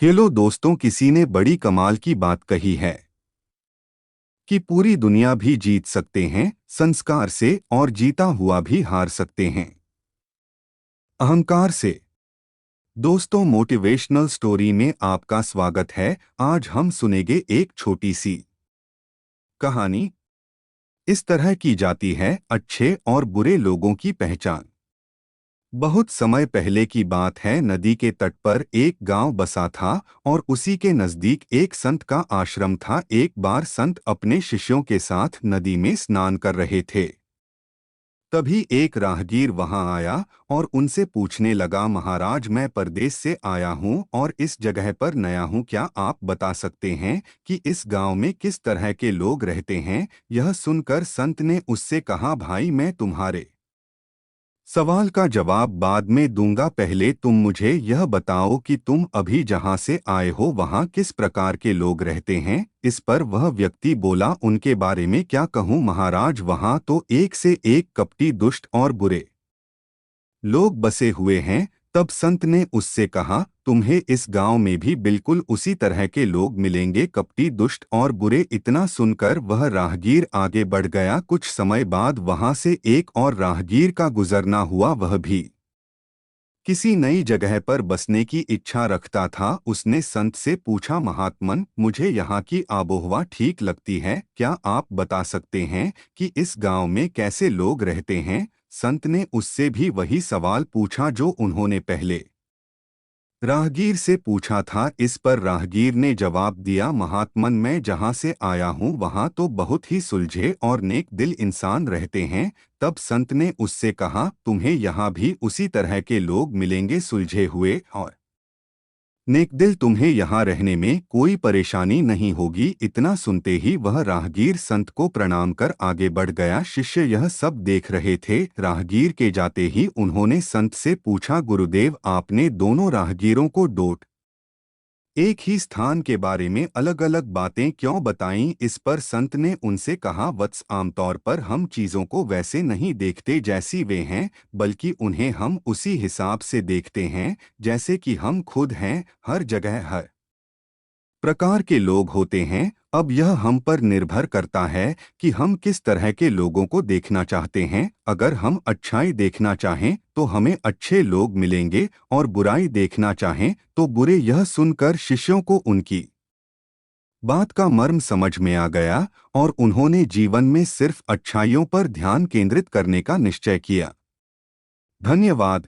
Hello दोस्तों, किसी ने बड़ी कमाल की बात कही है कि पूरी दुनिया भी जीत सकते हैं संस्कार से और जीता हुआ भी हार सकते हैं अहंकार से। दोस्तों, मोटिवेशनल स्टोरी में आपका स्वागत है। आज हम सुनेंगे एक छोटी सी कहानी। इस तरह की जाती है अच्छे और बुरे लोगों की पहचान। बहुत समय पहले की बात है। नदी के तट पर एक गांव बसा था और उसी के नजदीक एक संत का आश्रम था। एक बार संत अपने शिष्यों के साथ नदी में स्नान कर रहे थे। तभी एक राहगीर वहां आया और उनसे पूछने लगा, महाराज, मैं परदेश से आया हूं और इस जगह पर नया हूं। क्या आप बता सकते हैं कि इस गांव में किस तरह के लोग रहते हैं? यह सुनकर संत ने उससे कहा, भाई, मैं तुम्हारे सवाल का जवाब बाद में दूंगा। पहले तुम मुझे यह बताओ कि तुम अभी जहां से आए हो वहां किस प्रकार के लोग रहते हैं। इस पर वह व्यक्ति बोला, उनके बारे में क्या कहूँ महाराज, वहां तो एक से एक कपटी, दुष्ट और बुरे लोग बसे हुए हैं। तब संत ने उससे कहा, तुम्हें इस गांव में भी बिल्कुल उसी तरह के लोग मिलेंगे, कपटी, दुष्ट और बुरे। इतना सुनकर वह राहगीर आगे बढ़ गया। कुछ समय बाद वहां से एक और राहगीर का गुजरना हुआ। वह भी किसी नई जगह पर बसने की इच्छा रखता था। उसने संत से पूछा, महात्मन, मुझे यहाँ की आबोहवा ठीक लगती है। क्या आप बता सकते हैं कि इस गांव में कैसे लोग रहते हैं? संत ने उससे भी वही सवाल पूछा जो उन्होंने पहले राहगीर से पूछा था। इस पर राहगीर ने जवाब दिया, महात्मन, मैं जहाँ से आया हूँ वहाँ तो बहुत ही सुलझे और नेक दिल इंसान रहते हैं। तब संत ने उससे कहा, तुम्हें यहाँ भी उसी तरह के लोग मिलेंगे, सुलझे हुए और नेकदिल। तुम्हें यहाँ रहने में कोई परेशानी नहीं होगी। इतना सुनते ही वह राहगीर संत को प्रणाम कर आगे बढ़ गया। शिष्य यह सब देख रहे थे। राहगीर के जाते ही उन्होंने संत से पूछा, गुरुदेव, आपने दोनों राहगीरों को डोट एक ही स्थान के बारे में अलग अलग बातें क्यों बताईं? इस पर संत ने उनसे कहा, वत्स, आमतौर पर हम चीज़ों को वैसे नहीं देखते जैसी वे हैं, बल्कि उन्हें हम उसी हिसाब से देखते हैं जैसे कि हम खुद हैं। हर जगह हर प्रकार के लोग होते हैं। अब यह हम पर निर्भर करता है कि हम किस तरह के लोगों को देखना चाहते हैं। अगर हम अच्छाई देखना चाहें तो हमें अच्छे लोग मिलेंगे और बुराई देखना चाहें तो बुरे। यह सुनकर शिष्यों को उनकी बात का मर्म समझ में आ गया और उन्होंने जीवन में सिर्फ अच्छाइयों पर ध्यान केंद्रित करने का निश्चय किया। धन्यवाद।